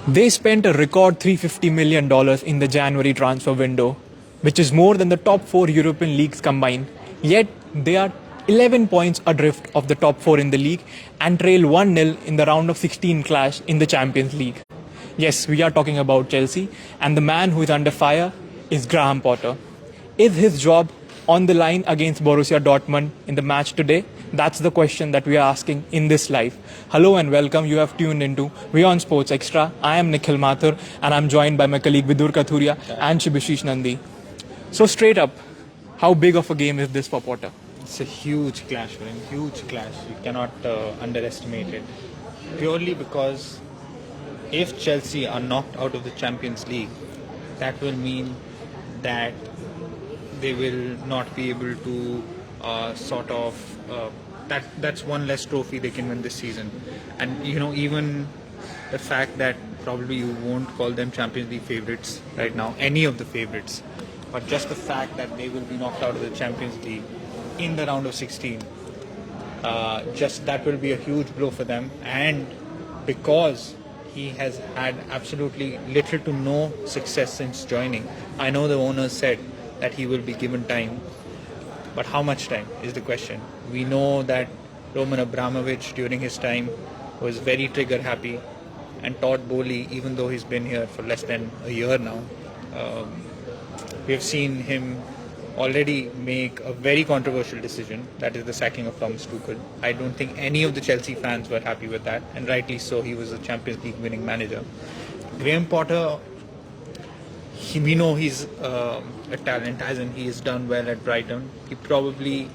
They spent a record $350 million in the January transfer window, which is more than the top 4 European leagues combined. Yet, they are 11 points adrift of the top 4 in the league and trail 1-0 in the round of 16 clash in the Champions League. Yes, we are talking about Chelsea, and the man who is under fire is Graham Potter. Is his job on the line against Borussia Dortmund in the match today? That's the question that we are asking in this live. Hello and welcome. You have tuned into WION Sports Extra. I am Nikhil Mathur and I'm joined by my colleague Vidur Kathuria and Shibashish Nandi. So straight up, how big of a game is this for Potter? It's a huge clash for him, huge clash. You cannot underestimate it. Purely because if Chelsea are knocked out of the Champions League, that will mean that they will not be able to that's one less trophy they can win this season. And even the fact that probably you won't call them Champions League favourites right now, any of the favourites, but just the fact that they will be knocked out of the Champions League in the round of 16, just that will be a huge blow for them. And because he has had absolutely little to no success since joining, I know the owners said that he will be given time, but how much time is the question. We know that Roman Abramovich during his time was very trigger happy, and Todd Bowley, even though he's been here for less than a year now, we have seen him already make a very controversial decision, that is the sacking of Thomas Tuchel. I don't think any of the Chelsea fans were happy with that, and rightly so. He was a Champions League winning manager. Graham Potter, we know he's a talent, as in he has done well at Brighton. He probably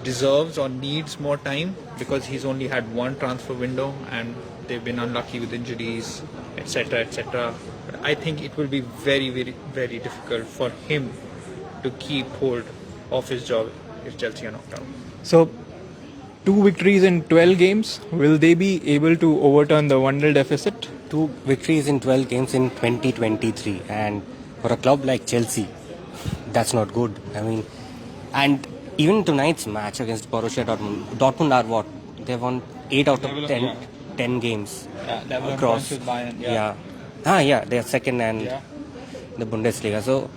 deserves or needs more time because he's only had one transfer window and they've been unlucky with injuries, etc., etc. But I think it will be very, very, very difficult for him to keep hold of his job if Chelsea are knocked out. So, 2 victories in 12 games. Will they be able to overturn the 1-0 deficit? 2 victories in 12 games in 2023, and for a club like Chelsea, that's not good. I mean, and even tonight's match against Borussia Dortmund are what? They've won 8 out of 10 games across. With Bayern, they are second and the Bundesliga. So,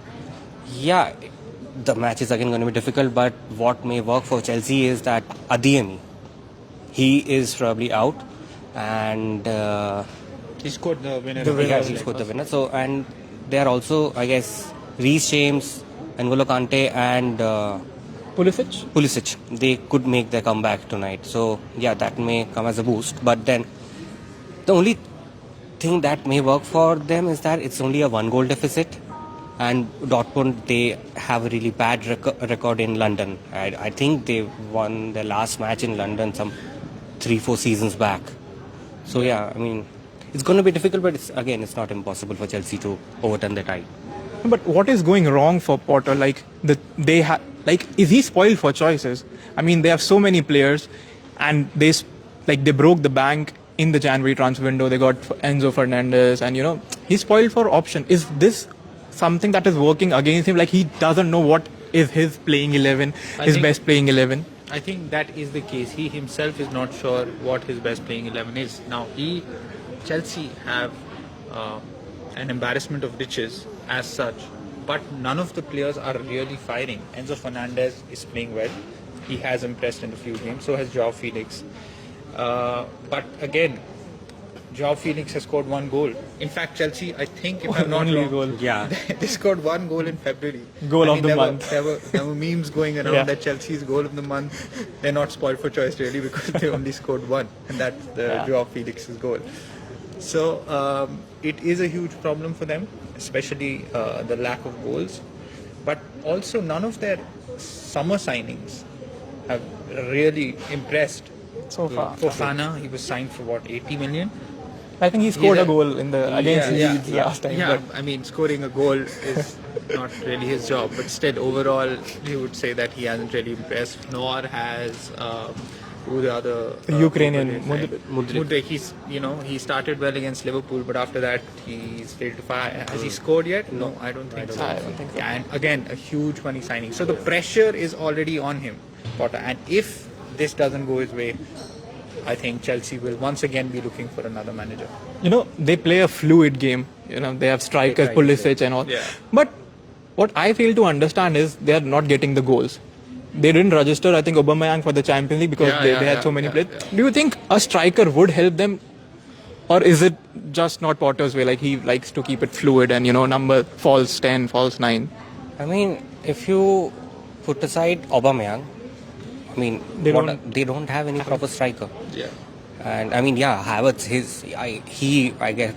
the match is again going to be difficult, but what may work for Chelsea is that Adeyemi, he is probably out, and he scored the winner. He scored the winner. So, and they are also, I guess, Reece James, N'Golo Kante, and Pulisic. They could make their comeback tonight. So, that may come as a boost. But then, the only thing that may work for them is that it's only a 1-goal deficit. And Dortmund, they have a really bad record in London. I think they won their last match in London some 3-4 seasons back. So I mean, it's going to be difficult, but it's not impossible for Chelsea to overturn the tide. But what is going wrong for Potter? Is he spoiled for choices? I mean, they have so many players, and they broke the bank in the January transfer window. They got Enzo Fernandez, and he's spoiled for option. Is this something that is working against him? Like, he doesn't know what is his playing 11, best playing 11. I think that is the case. He himself is not sure what his best playing 11 is. Now, Chelsea have an embarrassment of riches as such, but none of the players are really firing. Enzo Fernandez is playing well. He has impressed in a few games. So has João Felix. But again, João Felix has scored 1 goal. In fact, Chelsea, I think, if I'm not wrong, they scored 1 goal in February. Goal of the month. There were memes going around that Chelsea's goal of the month. They're not spoiled for choice really because they only scored 1, and that's the João Felix's goal. So it is a huge problem for them, especially the lack of goals. But also, none of their summer signings have really impressed so far. Fofana, he was signed for 80 million. I think he scored a goal against Leeds last time. Yeah, I mean, scoring a goal is not really his job, but still, overall, he would say that he hasn't really impressed. Nor has who the other Ukrainian Mudryk. He started well against Liverpool, but after that he's failed to fire. Has he scored yet? No, I don't think so. Yeah, and again, a huge money signing. So the pressure is already on him, Potter. And if this doesn't go his way, I think Chelsea will once again be looking for another manager. They play a fluid game. They have strikers, They try to Pulisic and all. Yeah. But what I fail to understand is they are not getting the goals. They didn't register, I think, Aubameyang for the Champions League because they had so many players. yeah. Do you think a striker would help them? Or is it just not Potter's way? Like he likes to keep it fluid and, number false 10, false 9. I mean, if you put aside Aubameyang, I mean, they don't have any proper striker. Yeah. And I mean, Havertz, I guess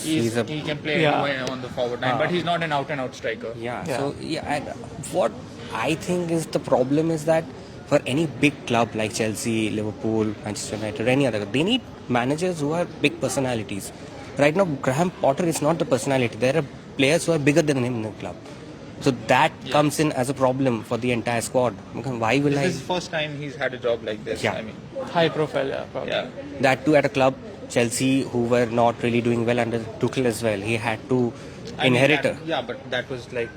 He can play anywhere on the forward line, but he's not an out-and-out striker. And what I think is the problem is that for any big club like Chelsea, Liverpool, Manchester United, any other, they need managers who are big personalities. Right now, Graham Potter is not the personality. There are players who are bigger than him in the club. So that comes in as a problem for the entire squad. Why will This is the first time he's had a job like this. Yeah. I mean, High profile, probably. yeah. That too at a club, Chelsea, who were not really doing well under Tuchel as well. He had to inherit. But that was like,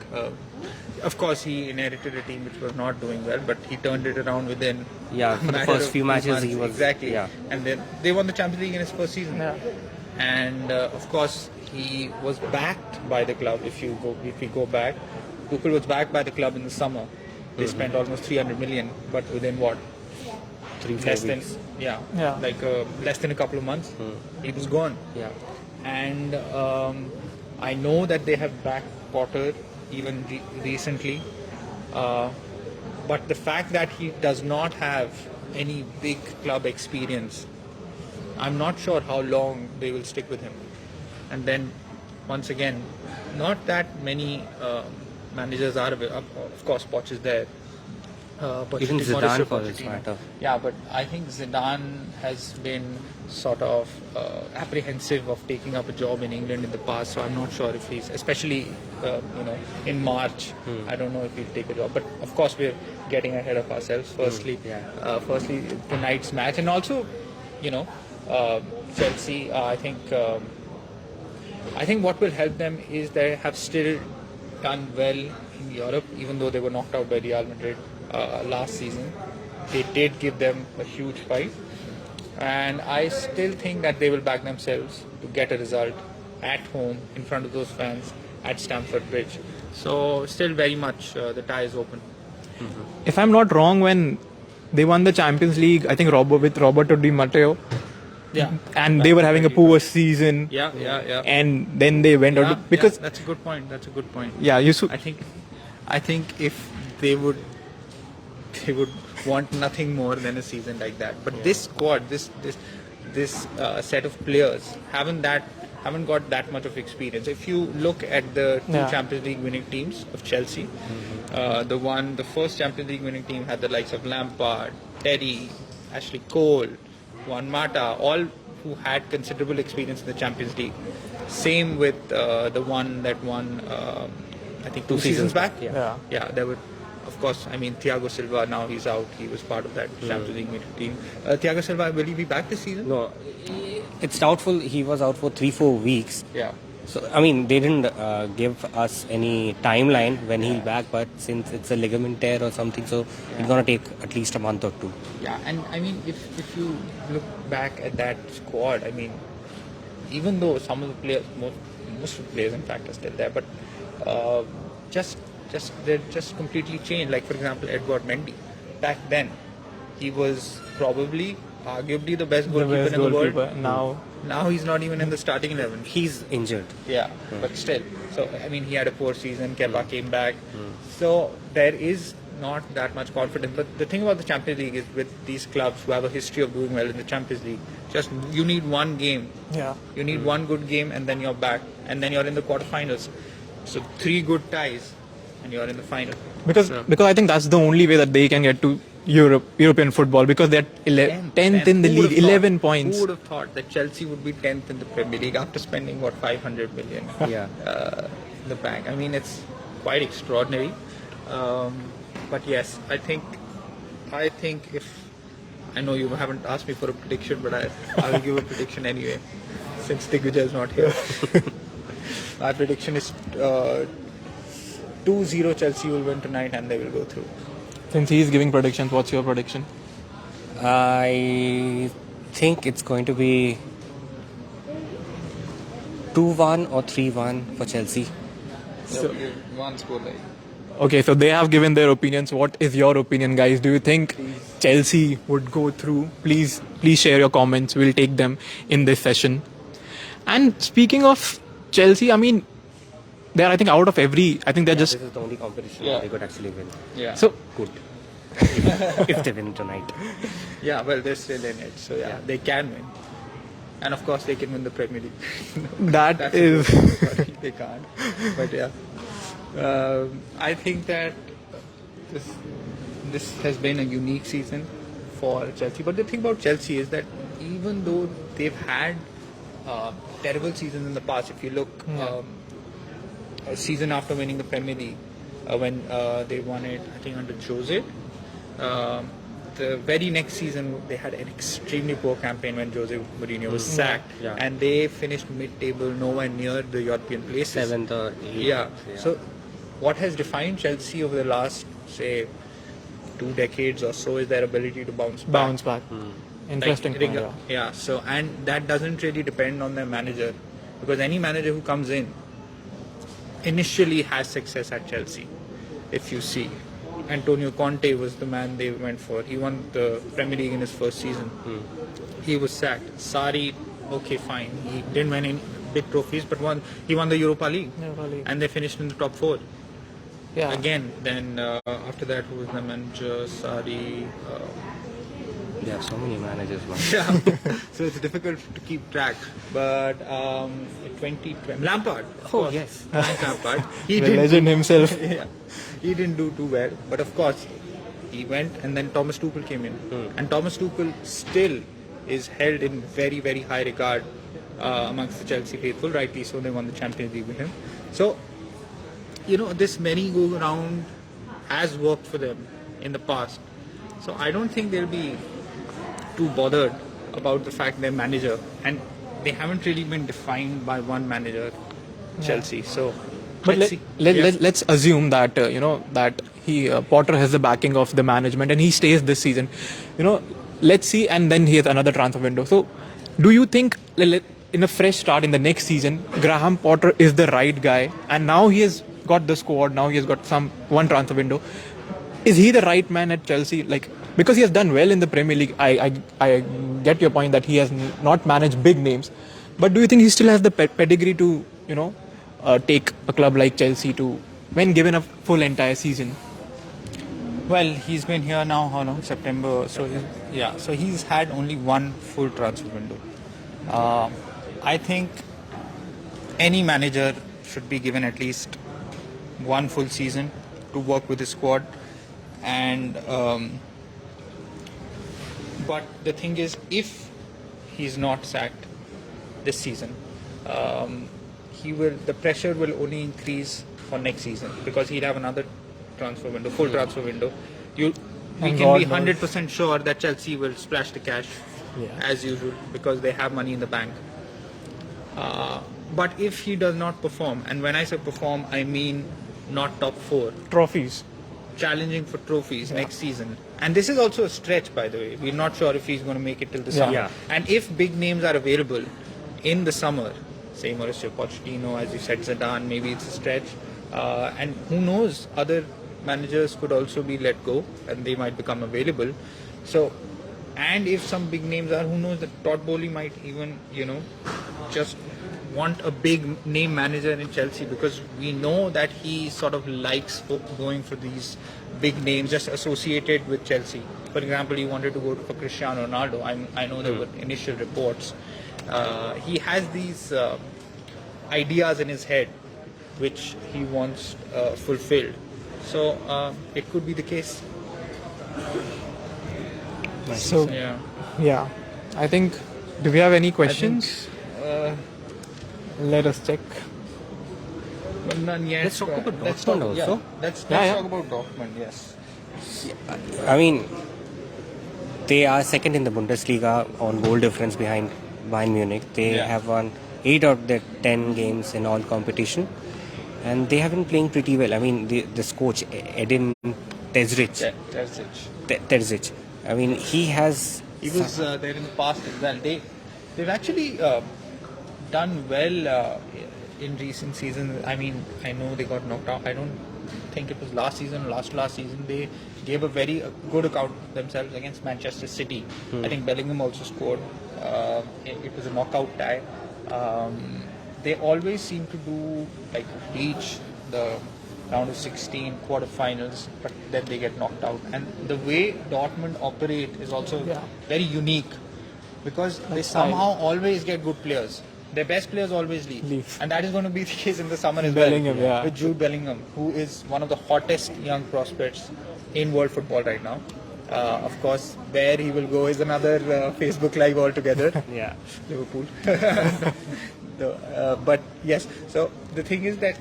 of course, he inherited a team which was not doing well, but he turned it around within. Yeah, for the matter first of few 2 matches months. he was Exactly. Yeah. And then they won the Champions League in his first season. Yeah. And of course, he was backed by the club. If we go back, Tuchel was backed by the club in the summer. They spent almost 300 million, but within what? 3-4 Less than weeks. less than a couple of months, he was gone. Yeah. And I know that they have backed Potter even recently, but the fact that he does not have any big club experience, I'm not sure how long they will stick with him. And then once again, not that many managers are available. Of course, Poch is there. Even Pochettino, Zidane for Pochettino. this matter. Yeah, but I think Zidane has been sort of apprehensive of taking up a job in England in the past, so I'm not sure if he's, especially in March, I don't know if he'll take a job. But of course, we're getting ahead of ourselves. Firstly, tonight's match, and also, Chelsea. I think what will help them is they have still done well in Europe, even though they were knocked out by Real Madrid last season. They did give them a huge fight, and I still think that they will back themselves to get a result at home in front of those fans at Stamford Bridge. So still very much the tie is open. If I'm not wrong, when they won the Champions League, I think with Roberto Di Matteo, and they were having a poor season. Yeah. And then they went out because that's a good point. yeah, I think if they would want nothing more than a season like that. But this squad, this set of players haven't got that much of experience. If you look at the two Champions League winning teams of Chelsea, the first Champions League winning team had the likes of Lampard, Terry, Ashley Cole, Juan Mata, all who had considerable experience in the Champions League. Same with the one that won, I think 2 seasons back. Yeah, there were, of course, I mean, Thiago Silva, now he's out. He was part of that Champions League winning team. Thiago Silva, will he be back this season? No, it's doubtful. He was out for 3-4 weeks. Yeah. So, I mean, they didn't give us any timeline when he'll back, but since it's a ligament tear or something, so it's going to take at least a month or two. Yeah, and I mean, if you look back at that squad, I mean, even though some of the players, most of the players in fact are still there, but they're just completely changed. Like, for example, Edward Mendy. Back then, he was arguably the best goalkeeper in the world. Now he's not even in the starting 11. He's injured. Yeah, but still. So, I mean, he had a poor season. Kepa came back. So, there is not that much confidence. But the thing about the Champions League is with these clubs who have a history of doing well in the Champions League, you need one game. Yeah. You need one good game and then you're back. And then you're in the quarterfinals. So, 3 good ties and you're in the final. Because I think that's the only way that they can get to European football, because they're 10th in the league, 11 points. Who would have thought that Chelsea would be 10th in the Premier League after spending 500 million in the bank? I mean, it's quite extraordinary. But yes, I think if I know you haven't asked me for a prediction, but I will give a prediction anyway, since Digvijay is not here. My prediction is 2-0 Chelsea will win tonight and they will go through. Since he's giving predictions, what's your prediction? I think it's going to be 2-1 or 3-1 for Chelsea. So one score like. Okay, so they have given their opinions. What is your opinion, guys? Do you think Chelsea would go through? Please share your comments. We'll take them in this session. And speaking of Chelsea, I mean, they're, I think, out of every. I think they're just. This is the only competition Yeah. they could actually win. Yeah. So Good. If they win tonight. Yeah, well, they're still in it, so yeah, they can win. And of course, they can win the Premier League. that That's is. sorry, they can't. But yeah, I think that this has been a unique season for Chelsea. But the thing about Chelsea is that even though they've had terrible seasons in the past, if you look a season after winning the Premier League, when they won it, I think under Jose. The very next season, they had an extremely poor campaign when Jose Mourinho was sacked, Yeah. and they finished mid-table, nowhere near the European places. 7th or 8th. Yeah. So, what has defined Chelsea over the last, say, 2 decades or so is their ability to bounce back. Interesting. Like, point, yeah. yeah. So, and that doesn't really depend on their manager, because any manager who comes in initially has success at Chelsea. If you see, Antonio Conte was the man they went for. He won the Premier League in his first season. He was sacked. Sarri, okay, fine. He didn't win any big trophies, but he won the Europa League. And they finished in the top 4. Yeah. Again, then after that, who was the manager? Sarri. They have so many managers. Man. Yeah. So it's difficult to keep track. But 2020, Lampard. Of course. yes. Frank Lampard. He The didn't legend himself. yeah. He didn't do too well, but of course he went, and then Thomas Tuchel came in, and Thomas Tuchel still is held in very, very high regard amongst the Chelsea faithful. Rightly so, they won the Champions League with him. So, you know, this merry-go-round has worked for them in the past. So I don't think they'll be too bothered about the fact their manager, and they haven't really been defined by one manager, Chelsea. So. But Let's see. let's assume that that he Potter has the backing of the management and he stays this season. Let's see, and then he has another transfer window. So, do you think in a fresh start in the next season, Graham Potter is the right guy? And now he has got the squad. Now he has got one transfer window. Is he the right man at Chelsea? Like, because he has done well in the Premier League. I get your point that he has not managed big names, but do you think he still has the pedigree to take a club like Chelsea to, when given a full entire season? Well, he's been here now, how long? September. So so he's had only one full transfer window. I think any manager should be given at least one full season to work with his squad, and but the thing is, if he's not sacked this season, the pressure will only increase for next season, because he'll have another transfer window, full transfer window. We And can be God knows. 100% sure that Chelsea will splash the cash as usual, because they have money in the bank. But if he does not perform, and when I say perform, I mean not top 4, Trophies. challenging for trophies next season. And this is also a stretch, by the way. We're not sure if he's going to make it till the summer. Yeah. And if big names are available in the summer, say Mauricio Pochettino, as you said, Zidane, maybe it's a stretch. And who knows, other managers could also be let go and they might become available. So, and if some big names are, who knows, that Todd Bowley might even, just want a big name manager in Chelsea, because we know that he sort of likes going for these big names just associated with Chelsea. For example, he wanted to go for Cristiano Ronaldo. I know there were initial reports. He has these ideas in his head which he wants fulfilled. So it could be the case. So Yeah. I think. Do we have any questions? Let us check. Well, none yet. Let's talk about Let's Dortmund talk- also. Let's talk about Dortmund. Yes. I mean, they are second in the Bundesliga on goal difference behind Bayern Munich. They have won 8 out of their 10 games in all competition, and they have been playing pretty well. I mean, this coach Edin Terzic. I mean, he has He was there in the past as well. They've actually done well in recent seasons. I mean, I know they got knocked out. I don't think it was last season, last season. They gave a very good account of themselves against Manchester City. I think Bellingham also scored. It was a knockout tie. They always seem to do like reach the round of 16 quarterfinals, but then they get knocked out. And the way Dortmund operate is also very unique because they somehow always get good players. Their best players always leave. And that is going to be the case in the summer as Bellingham, well. With Jude Bellingham, who is one of the hottest young prospects in world football right now. Of course, where he will go is another Facebook Live altogether. Liverpool. But yes, so the thing is that,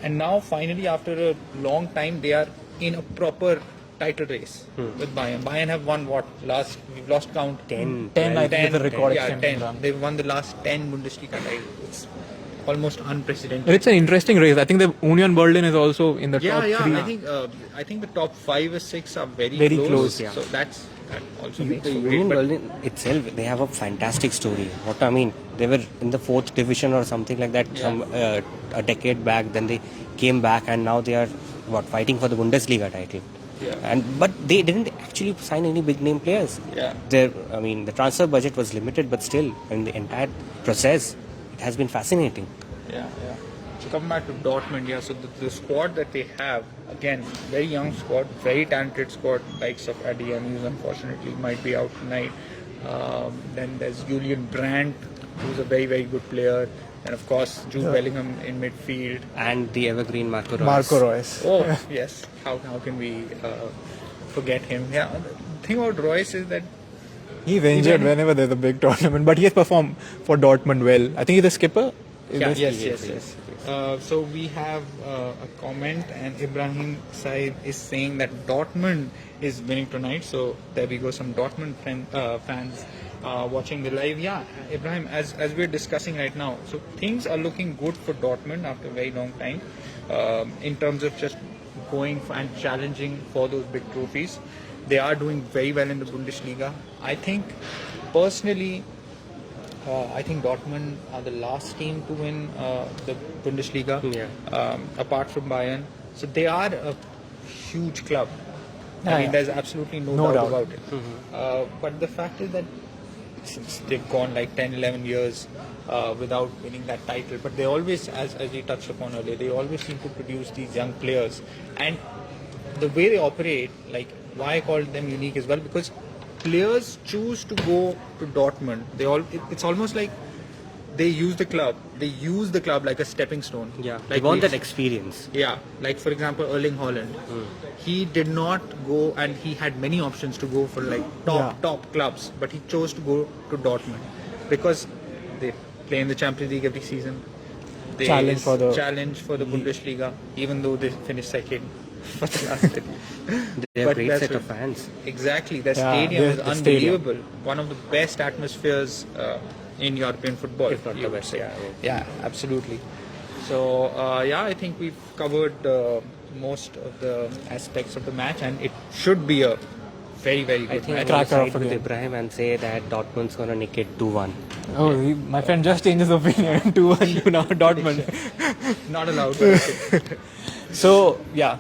and now finally after a long time they are in a proper title race with Bayern. Bayern have won we've lost count. 10. 10, I think, is the record. Yeah, 10. They've won the last 10 Bundesliga titles. It's almost unprecedented. It's an interesting race. I think the Union Berlin is also in the top 3. I think the top 5 or 6 are very close. So that also makes The for great. Union Berlin itself, they have a fantastic story. What I mean, they were in the 4th division or something like that a decade back. Then they came back and now they are fighting for the Bundesliga title. But they didn't actually sign any big name players. The transfer budget was limited, but still, in the entire process, it has been fascinating. So coming back to Dortmund, so the squad that they have, again, very young squad, very talented squad, likes of Adeyemi, who unfortunately might be out tonight. Then there's Julian Brandt, who's a very, very good player. And of course, Jude Bellingham in midfield. And the evergreen Marco Reus. Oh, yes. How can we forget him? Yeah. The thing about Reus is that he's injured whenever there's a big tournament, but he has performed for Dortmund well. I think he's the skipper. Yes. So we have a comment, and Ibrahim Said is saying that Dortmund is winning tonight. So there we go, some Dortmund fans watching the live. Yeah, Ibrahim, as we're discussing right now, so things are looking good for Dortmund after a very long time in terms of just going and challenging for those big trophies. They are doing very well in the Bundesliga. I think, personally, I think Dortmund are the last team to win the Bundesliga, apart from Bayern. So they are a huge club. I mean, there's absolutely no doubt about it. But the fact is that since they've gone like 10, 11 years without winning that title, but they always, as we touched upon earlier, they always seem to produce these young players. And the way they operate, like why I called them unique as well, because players choose to go to Dortmund. It's almost like they use the club like a stepping stone. Like they want that experience. Like for example Erling Haaland, he did not go, and he had many options to go for like top clubs, but he chose to go to Dortmund because they play in the Champions League every season. They challenge for the Bundesliga, even though they finished second. They have a great set of fans. Exactly, their stadium is unbelievable. One of the best atmospheres in European football. If not the best, absolutely. So, I think we've covered most of the aspects of the match, and it should be a very, very good match. I side with Ibrahim and say that Dortmund's going to nick it 2-1. Oh, my friend just changed his opinion. 2-1 to now Dortmund. Not allowed. But okay. So,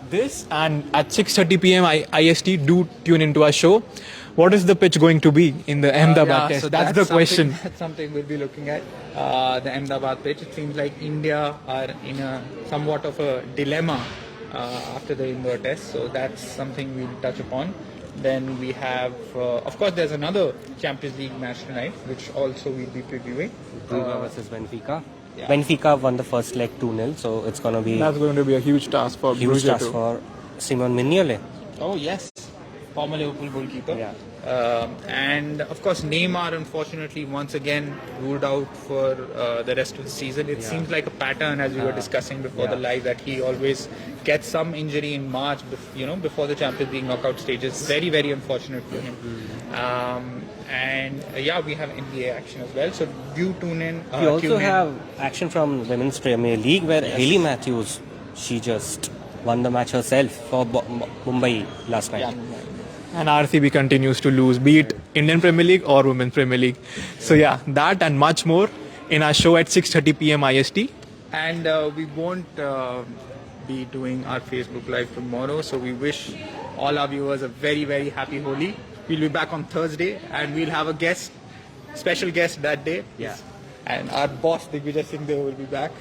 this and at 6:30 p.m. IST, do tune into our show. What is the pitch going to be in the Ahmedabad test? So that's the question. That's something we'll be looking at. The Ahmedabad pitch. It seems like India are in a somewhat of a dilemma after the Indore test. So that's something we'll touch upon. Then we have, of course, there's another Champions League match tonight, which also we'll be previewing. Brugge versus Benfica. Benfica won the first leg 2-0, so it's going to be... That's going to be a huge task for Brugge too. For Simon Mignolet. Oh, yes. Former Liverpool goalkeeper. And, of course, Neymar, unfortunately, once again ruled out for the rest of the season. It seems like a pattern, as we were discussing before the live, that he always gets some injury in March, before the Champions League knockout stages. Very, very unfortunate for him. And we have NBA action as well. So do tune in. We also have action from Women's Premier League where Hayley Matthews, she just won the match herself for Mumbai last night. And RCB continues to lose, be it Indian Premier League or Women's Premier League. So yeah, that and much more in our show at 6:30 p.m. IST. And we won't be doing our Facebook Live tomorrow, so we wish all our viewers a very, very happy Holi. We'll be back on Thursday, and we'll have a guest, special guest that day. Yeah. And our boss, Digvijay Singh, will be back.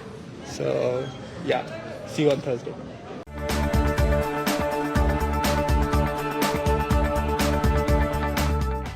So, yeah, see you on Thursday.